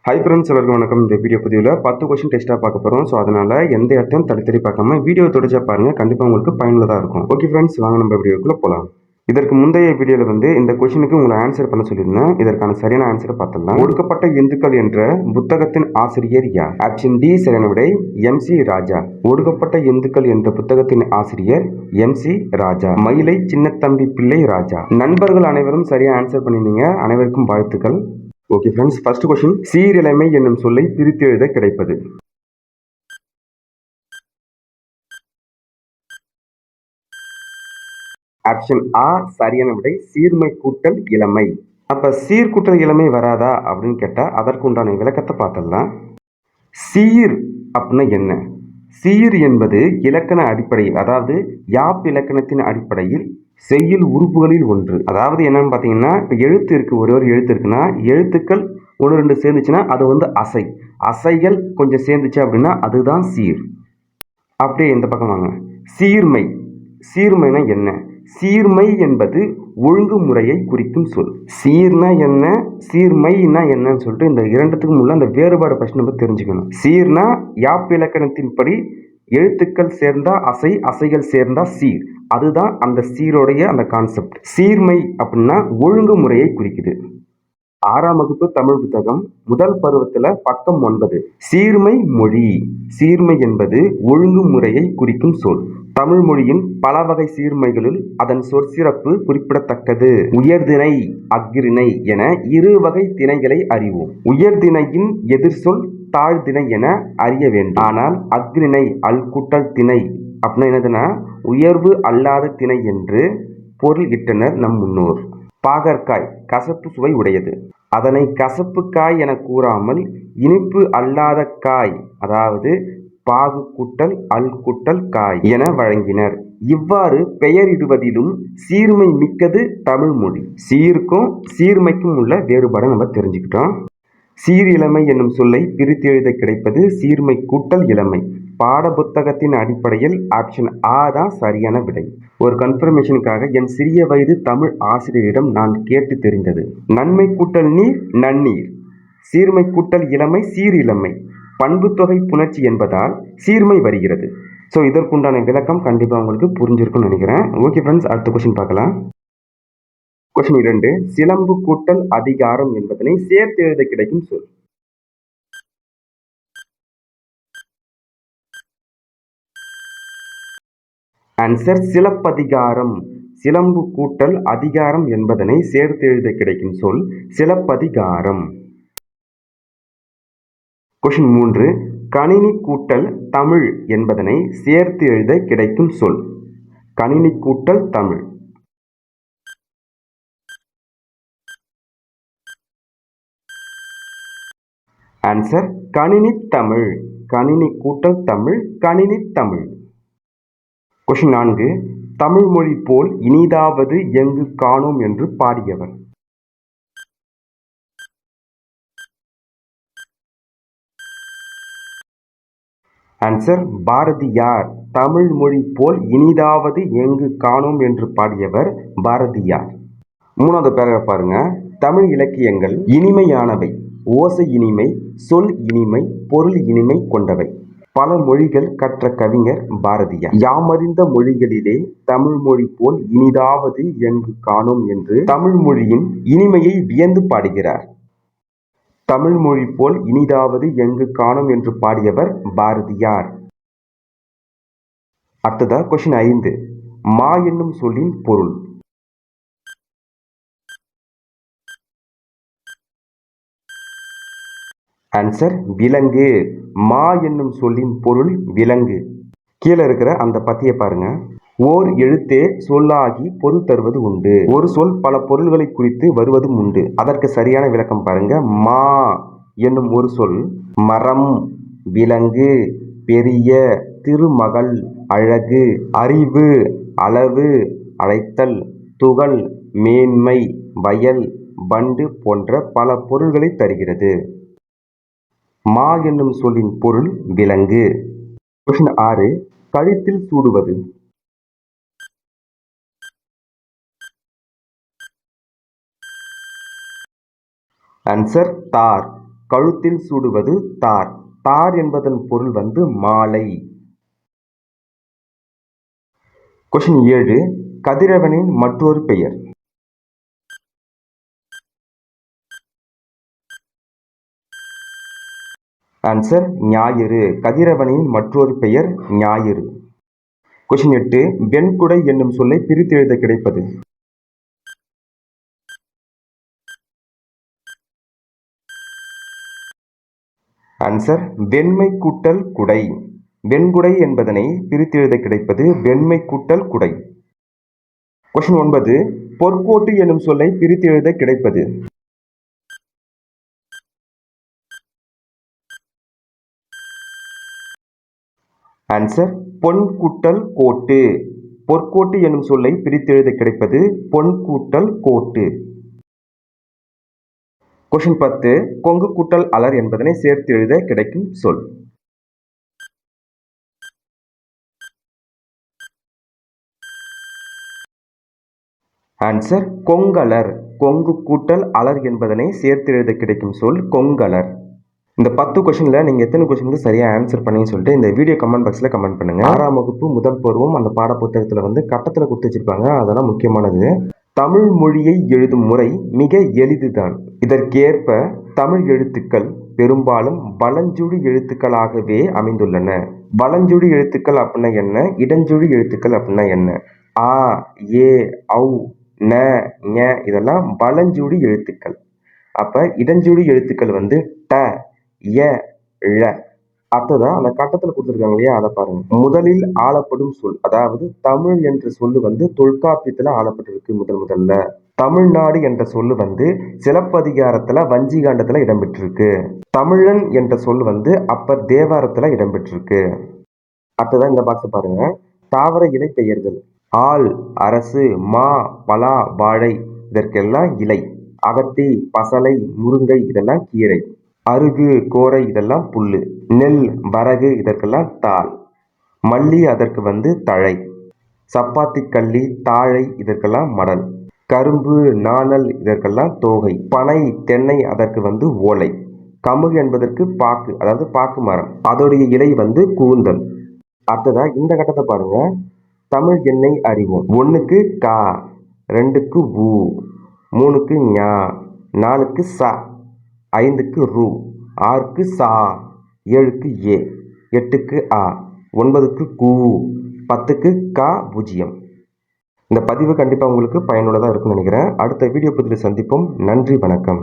Hi friends, எல்லாருக்கும் வணக்கம். இந்த வீடியோ பதிவில் 10 கொஸ்டின் டெஸ்ட்டாக பார்க்க போகிறோம். ஸோ அதனால் எந்த இடத்தையும் தள்ளி பார்க்காம வீடியோ தொடர்ச்சியா பாருங்கள். கண்டிப்பாக உங்களுக்கு பயனுள்ளதாக இருக்கும். ஓகே ஃப்ரெண்ட்ஸ், வாங்க நம்ம வீடியோக்குள்ளே போகலாம். இதற்கு முந்தைய வீடியோவில் இந்த கொஸ்டினுக்கு உங்களை ஆன்சர் பண்ண சொல்லியிருந்தேன். இதற்கான சரியான ஆன்சரை பார்த்துடலாம். ஒடுக்கப்பட்ட இந்துக்கள் என்ற புத்தகத்தின் ஆசிரியர் யார்? ஆப்ஷன் டி சரியான விடை MC ராஜா. ஒடுக்கப்பட்ட இந்துக்கள் என்ற புத்தகத்தின் ஆசிரியர் MC ராஜா. மயிலை சின்னத்தம்பி பிள்ளை ராஜா. நண்பர்கள் அனைவரும் சரியா ஆன்சர் பண்ணியிருந்தீங்க. அனைவருக்கும் வாழ்த்துக்கள். ஓகே ஃப்ரெண்ட்ஸ், ஃபர்ஸ்ட் கொஸ்டின், சீரிழமை என்னும் சொல்லை பிரித்து எழுத கிடைப்பது? ஆப்ஷன் ஆ சரியான விடை சீர்மை கூட்டல் இளமை. அப்ப சீர்கூட்டல் இளமை வராதா அப்படின்னு கேட்டா அதற்குண்டான விளக்கத்தை பார்த்துடலாம். சீர் அப்படின்னா என்ன? சீர் என்பது இலக்கண அடிப்படையில், அதாவது யாப் இலக்கணத்தின் அடிப்படையில் செய்யுள் உறுப்புகளில் ஒன்று. அதாவது என்னன்னு பார்த்தீங்கன்னா, இப்போ எழுத்து இருக்கு, ஒரு எழுத்து இருக்குன்னா எழுத்துக்கள் ஒன்று ரெண்டு சேர்ந்துச்சுன்னா அது அசை. அசைகள் கொஞ்சம் சேர்ந்துச்சு அப்படின்னா அதுதான் சீர். அப்படியே இந்த பக்கம் வாங்க. சீர்மை. சீர்மைனா என்ன? சீர்மை என்பது ஒழுங்குமுறையை குறிக்கும் சொல். சீர்னா என்ன, சீர்மைனா என்னன்னு சொல்லிட்டு இந்த இரண்டுத்துக்கும் உள்ள அந்த வேறுபாடு ஃபர்ஸ்ட் நம்ம தெரிஞ்சுக்கணும். சீர்னா யாப் இலக்கணத்தின்படி எழுத்துக்கள் சேர்ந்தா அசை, அசைகள் சேர்ந்தா சீர். அதுதான் அந்த சீரோடைய அந்த கான்செப்ட். சீர்மை அப்படின்னா ஒழுங்குமுறையை குறிக்குது. 6ஆம் வகுப்பு தமிழ் புத்தகம் முதல் பருவத்துல பக்கம் 9. சீர்மை மொழி. சீர்மை என்பது ஒழுங்குமுறையை குறிக்கும் சொல். தமிழ் மொழியின் பல வகை சீர்மைகளில் அதன் சொற்சிறப்பு குறிப்பிடத்தக்கது. உயர்திணை, அஃறிணை என இரு வகை திணைகளை அறிவோம். உயர்திணையின் எதிர்சொல் தாழ்திணை என அறிய வேண்டும். ஆனால் அஃறிணை அல் கூட்டல் திணை அப்படின்னா என்னதுன்னா உயர்வு அல்லாத திணை என்று பொருள் இட்டனர் நம் முன்னோர். பாகற்காய் கசப்பு சுவை உடையது. அதனை கசப்பு காய் என கூறாமல் இனிப்பு அல்லாத காய், அதாவது பாகு கூட்டல் அல் கூட்டல் காய் என வழங்கினர். இவ்வாறு பெயரிடுவதிலும் சீர்மை மிக்கது தமிழ் மொழி. சீருக்கும் சீர்மைக்கும் உள்ள வேறுபாடை நம்ம தெரிஞ்சுக்கிட்டோம். சீரிழமை என்னும் சொல்லை பிரித்து எழுத கிடைப்பது சீர்மை கூட்டல் இளமை. பாட புத்தகத்தின் அடிப்படையில் ஆப்ஷன் ஆ தான் சரியான விடை. ஒரு கன்ஃபர்மேஷனுக்காக என் சிறிய வயது தமிழ் ஆசிரியரிடம் நான் கேட்டு தெரிந்தது. நன்மை கூட்டல் நீர் நன்னீர், சீர்மை கூட்டல் இளமை சீரிழமை, பண்புத்தொகை புணர்ச்சி என்பதால் சீர்மை வருகிறது. ஸோ இதற்குண்டான விளக்கம் கண்டிப்பாக உங்களுக்கு புரிஞ்சிருக்கும்னு நினைக்கிறேன். ஓகே ஃப்ரெண்ட்ஸ், அடுத்த கொஸ்டின் பார்க்கலாம். கொஸ்டின் 2, சிலம்பு கூட்டல் அதிகாரம் என்பதனை சேர்த்து எழுத கிடைக்கும் சொல். ஆன்சர் சிலப்பதிகாரம். சிலம்பு கூட்டல் அதிகாரம் என்பதனை சேர்த்து எழுத கிடைக்கும் சொல் சிலப்பதிகாரம். கொஸ்டின் 3, கணினி கூட்டல் தமிழ் என்பதனை சேர்த்து எழுத கிடைக்கும் சொல். கணினி கூட்டல் தமிழ். ஆன்சர் கணினி தமிழ். கணினி கூட்டல் தமிழ் கணினி தமிழ். கொஸ்டின் 4, தமிழ் மொழி போல் இனிதாவது எங்கு காணோம் என்று பாடியவர். ஆன்சர் பாரதியார். தமிழ் மொழி போல் இனிதாவது எங்கு காணோம் என்று பாடியவர் பாரதியார். 3வது பேராகிராஃப் பாருங்க. தமிழ் இலக்கியங்கள் இனிமையானவை, ஓசை இனிமை, சொல் இனிமை, பொருள் இனிமை கொண்டவை. பல மொழிகள் கற்ற கவிஞர் பாரதியார். யாமறிந்த மொழிகளிலே தமிழ் மொழி போல் இனிதாவது எங்கு காணோம் என்று தமிழ் மொழியின் இனிமையை வியந்து பாடுகிறார். தமிழ் மொழி போல் இனிதாவது எங்கு காணோம் என்று பாடியவர் பாரதியார். அடுத்ததா கொஸ்டின் 5, மா என்னும் சொல்லின் பொருள். ஆன்சர் விலங்கு. மா என்னும் சொல்லின் பொருள் விலங்கு. கீழே இருக்கிற அந்த பத்தியை பாருங்க. ஓர் எழுத்தே சொல்லாகி பொருள் தருவது உண்டு. ஒரு சொல் பல பொருள்களை குறித்து வருவதும் உண்டு. அதற்கு சரியான விளக்கம் பாருங்க. மா என்னும் ஒரு சொல் மரம், விலங்கு, பெரிய, திருமகள், அழகு, அறிவு, அளவு, அழைத்தல், துகள், மேன்மை, வயல், வண்டு போன்ற பல பொருள்களை தருகிறது. மா என்னும் சொல்லின் பொருள் விலங்கு. கொஸ்டின் 6, கழுத்தில் சூடுவது. ஆன்சர் தார். கழுத்தில் சூடுவது தார். தார் என்பதன் பொருள் வந்து மாலை. கொஸ்டின் 7. கதிரவனின் மற்றொரு பெயர். ஆன்சர் ஞாயிறு. கதிரவனின் மற்றொரு பெயர் ஞாயிறு. கொஸ்டின் 8. வெண்குடை என்னும் சொல்லை பிரித்து எழுத கிடைப்பது. ஆன்சர் வெண்மை கூட்டல் குடை. வெண்குடை என்பதனை பிரித்து எழுத கிடைப்பது வெண்மை கூட்டல் குடை. கொஸ்டின் 9. பொற்கோட்டு என்னும் சொல்லை பிரித்து எழுத கிடைப்பது. ஆன்சர் பொன் கூட்டல் கோட்டு. பொற்கோட்டு என்னும் சொல்லை பிரித்து எழுத கிடைப்பது பொன் கூட்டல் கோட்டு. கொஸ்டின் 10. கொங்கு கூட்டல் அலர் என்பதனை சேர்த்து எழுத கிடைக்கும் சொல். ஆன்சர் கொங்கலர். கொங்கு கூட்டல் அலர் என்பதனை சேர்த்து எழுத கிடைக்கும் சொல் கொங்கலர். இந்த 10 கொஸ்டின்ல நீங்க எத்தனை கொஸ்டினுக்கு சரியா ஆன்சர் பண்ணீங்கன்னு சொல்லிட்டு இந்த வீடியோ கமெண்ட் பாக்ஸ்ல கமெண்ட் பண்ணுங்க. 6ஆம் வகுப்பு முதல் பருவம் அந்த பாட புத்தகத்துல வந்து கட்டத்துல கொடுத்து வச்சிருப்பாங்க. அதெல்லாம் முக்கியமானது. தமிழ் மொழியை எழுதும் முறை மிக எளிதுதான். இதற்கேற்ப தமிழ் எழுத்துக்கள் பெரும்பாலும் வலஞ்சுழி எழுத்துக்களாகவே அமைந்துள்ளன. வலஞ்சுழி எழுத்துக்கள் அப்படின்னா என்ன, இடஞ்சுழி எழுத்துக்கள் அப்படின்னா என்ன? ஆ, ஏ, ஔ, ந, ஞ இதெல்லாம் வலஞ்சுழி எழுத்துக்கள். அப்ப இடஞ்சுழி எழுத்துக்கள் வந்து ட, ய, ழ. அடுத்ததான் அந்த கட்டத்தில் கொடுத்துருக்காங்க இல்லையா, அதை பாருங்க. முதலில் ஆளப்படும் சொல், அதாவது தமிழ் என்ற சொல்லு வந்து தொல்காப்பியத்துல ஆளப்பட்டிருக்கு முதல்ல. தமிழ்நாடு என்ற சொல்லு வந்து சிலப்பதிகாரத்துல வஞ்சிகாண்டத்துல இடம்பெற்றிருக்கு. தமிழன் என்ற சொல் வந்து அப்பர் தேவாரத்துல இடம்பெற்றிருக்கு. அடுத்ததான் இந்த பாக்ஸ் பாருங்க. தாவர இலை பெயர்கள். ஆல், அரசு, மா, பலா, வாழை இதற்கெல்லாம் இலை. அகத்தி, பசலை, முருங்கை இதெல்லாம் கீரை. அருகு, கோரை இதெல்லாம் புல்லு. நெல், வரகு இதற்கெல்லாம் தாள். மல்லி அதற்கு வந்து தழை. சப்பாத்தி கள்ளி, தாழை இதற்கெல்லாம் மடல். கரும்பு, நாணல் இதற்கெல்லாம் தோகை. பனை, தென்னை அதற்கு வந்து ஓலை. கமுகு என்பதற்கு பாக்கு, அதாவது பாக்கு மரம், அதோடைய இலை வந்து கூந்தல். அடுத்ததா இந்த கட்டத்தை பாருங்க. தமிழ் எண்ணெய் அறிவோம். 1க்கு கா, 2க்கு ஊ, 3க்கு ஞா, 4க்கு ச, 5க்கு ரு, 6க்கு சா, 7க்கு ஏ, 8க்கு ஆ, 9க்கு கூ, 10க்கு கா 0. இந்த பதிவு கண்டிப்பாக உங்களுக்கு பயனுள்ளதாக இருக்கும்னு நினைக்கிறேன். அடுத்த வீடியோ பதிவில் சந்திப்போம். நன்றி, வணக்கம்.